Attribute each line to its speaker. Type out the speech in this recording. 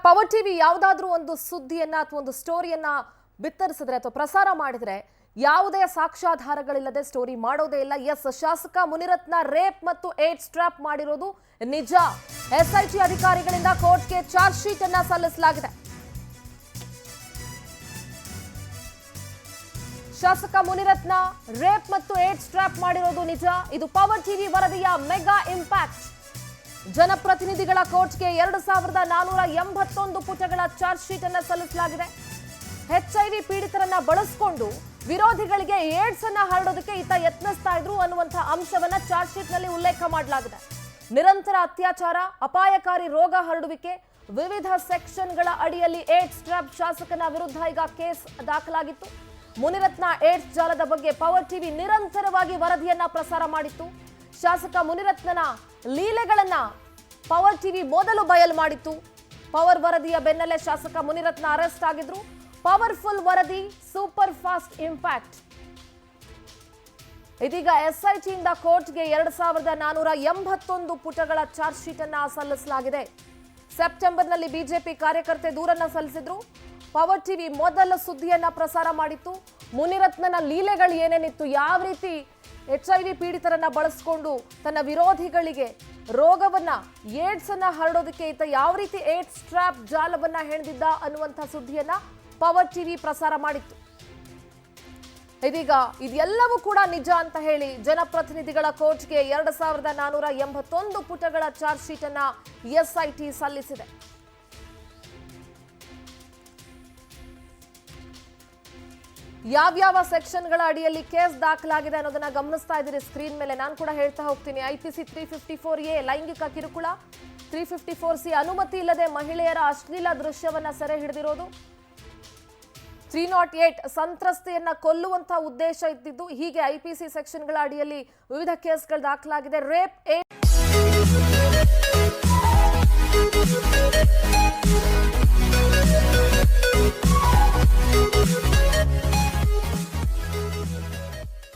Speaker 1: Power TV ಯಾವುದಾದ್ರೂ ಒಂದು ಸುದ್ದಿಯನ್ನ ಅಥವಾ ಒಂದು ಸ್ಟೋರಿಯನ್ನ ಬಿತ್ತರಿಸಿದ್ರೆ ಅಥವಾ ಪ್ರಸಾರ ಮಾಡಿದ್ರೆ ಯಾವುದೇ ಸಾಕ್ಷ್ಯಾಧಾರಗಳಿಲ್ಲದೆ ಸ್ಟೋರಿ ಮಾಡೋದೇ ಇಲ್ಲ. ಎಸ್, ಶಾಸಕ ಮುನಿರತ್ನ ರೇಪ್ ಮತ್ತು ಏಡ್ಸ್ ಟ್ರ್ಯಾಪ್ ಮಾಡಿರೋದು ನಿಜ. ಎಸ್ಐಟಿ ಅಧಿಕಾರಿಗಳಿಂದ ಕೋರ್ಟ್ಗೆ ಚಾರ್ಜ್ ಶೀಟ್ ಅನ್ನ ಸಲ್ಲಿಸಲಾಗಿದೆ. ಶಾಸಕ ಮುನಿರತ್ನ ರೇಪ್ ಮತ್ತು ಏಡ್ಸ್ ಟ್ರ್ಯಾಪ್ ಮಾಡಿರೋದು ನಿಜ. ಇದು ಪವರ್ ಟಿವಿ ವರದಿಯ ಮೆಗಾ ಇಂಪ್ಯಾಕ್ಟ್. ಜನಪ್ರತಿನಿಧಿಗಳ ಕೋರ್ಟ್ಗೆ 2481 ಪುಟಗಳ ಚಾರ್ಜ್ ಶೀಟ್ ಅನ್ನು ಸಲ್ಲಿಸಲಾಗಿದೆ. HIV ಪೀಡಿತರನ್ನ ಬಳಸಿಕೊಂಡು ವಿರೋಧಿಗಳಿಗೆ ಏಡ್ಸ್ ಅನ್ನ ಹರಡೋದಕ್ಕೆ ಈತ ಯತ್ನಿಸ್ತಾ ಇದ್ರು ಅನ್ನುವಂತಹ ಅಂಶವನ್ನ ಚಾರ್ಜ್ ಶೀಟ್ ನಲ್ಲಿ ಉಲ್ಲೇಖ ಮಾಡಲಾಗಿದೆ. ನಿರಂತರ ಅತ್ಯಾಚಾರ, ಅಪಾಯಕಾರಿ ರೋಗ ಹರಡುವಿಕೆ, ವಿವಿಧ ಸೆಕ್ಷನ್ಗಳ ಅಡಿಯಲ್ಲಿ ಏಡ್ಸ್ ಟ್ರ್ಯಾಪ್ ಶಾಸಕನ ವಿರುದ್ಧ ಈಗ ಕೇಸ್ ದಾಖಲಾಗಿತ್ತು. ಮುನಿರತ್ನ ಏಡ್ಸ್ ಜಾಲದ ಬಗ್ಗೆ ಪವರ್ ಟಿವಿ ನಿರಂತರವಾಗಿ ವರದಿಯನ್ನ ಪ್ರಸಾರ ಮಾಡಿತ್ತು. ಶಾಸಕ ಮುನಿರತ್ನನ ಲೀಲೆಗಳನ್ನ ಪವರ್ ಟಿವಿ ಮೊದಲು ಬಯಲು ಮಾಡಿತ್ತು. ಪವರ್ ವರದಿಯ ಬೆನ್ನಲ್ಲೇ ಶಾಸಕ ಮುನಿರತ್ನ ಅರೆಸ್ಟ್ ಆಗಿದ್ರು. ಪವರ್ಫುಲ್ ವರದಿ, ಸೂಪರ್ ಫಾಸ್ಟ್ ಇಂಪ್ಯಾಕ್ಟ್. ಇದೀಗ ಎಸ್ಐಟಿಯಿಂದ ಕೋರ್ಟ್ಗೆ 2481 ಪುಟಗಳ ಚಾರ್ಜ್ ಶೀಟ್ ಅನ್ನ ಸಲ್ಲಿಸಲಾಗಿದೆ. ಸೆಪ್ಟೆಂಬರ್ನಲ್ಲಿ ಬಿಜೆಪಿ ಕಾರ್ಯಕರ್ತೆ ದೂರನ್ನ ಸಲ್ಲಿಸಿದ್ರು. ಪವರ್ ಟಿವಿ ಮೊದಲ ಸುದ್ದಿಯನ್ನ ಪ್ರಸಾರ ಮಾಡಿತ್ತು. ಮುನಿರತ್ನನ ಲೀಲೆಗಳು ಏನೇನಿತ್ತು, ಯಾವ ರೀತಿ HIV ಪೀಡಿತರನ್ನ ಬಳಸಿಕೊಂಡು ತನ್ನ ವಿರೋಧಿಗಳಿಗೆ ರೋಗವನ್ನ, ಏಡ್ಸ್ ಅನ್ನ ಹರಡೋದಕ್ಕೆ ಈತ ಯಾವ ರೀತಿ ಏಡ್ಸ್ ಟ್ರ್ಯಾಪ್ ಜಾಲವನ್ನ ಹೆಣೆದಿದ್ದ ಅನ್ನುವಂಥ ಸುದ್ದಿಯನ್ನ ಪವರ್ ಟಿವಿ ಪ್ರಸಾರ ಮಾಡಿತ್ತು. ಇದೀಗ ಇದೆಲ್ಲವೂ ಕೂಡ ನಿಜ ಅಂತ ಹೇಳಿ ಜನಪ್ರತಿನಿಧಿಗಳ ಕೋರ್ಟ್ಗೆ 2481 ಪುಟಗಳ ಚಾರ್ಜ್ ಶೀಟ್ ಅನ್ನ ಎಸ್ಐಟಿ ಸಲ್ಲಿಸಿದೆ. ಯಾವ್ಯಾವ ಸೆಕ್ಷನ್ಗಳ ಅಡಿಯಲ್ಲಿ ಕೇಸ್ ದಾಖಲಾಗಿದೆ ಅನ್ನೋದನ್ನ ಗಮನಿಸ್ತಾ ಇದ್ದೀರಿ ಸ್ಕ್ರೀನ್ ಮೇಲೆ. ನಾನು ಕೂಡ ಹೇಳ್ತಾ ಹೋಗ್ತೀನಿ. IPC 354A ಲೈಂಗಿಕ ಕಿರುಕುಳ, 354C ಅನುಮತಿ ಇಲ್ಲದೆ ಮಹಿಳೆಯರ ಅಶ್ಲೀಲ ದೃಶ್ಯವನ್ನ ಸೆರೆ ಹಿಡಿದಿರೋದು, 308 ಸಂತ್ರಸ್ತೆಯನ್ನ ಕೊಲ್ಲುವಂತಹ ಉದ್ದೇಶ ಇದ್ದಿದ್ದು. ಹೀಗೆ IPC ಸೆಕ್ಷನ್ಗಳ ಅಡಿಯಲ್ಲಿ ವಿವಿಧ ಕೇಸ್ಗಳು ದಾಖಲಾಗಿದೆ. ರೇಪ್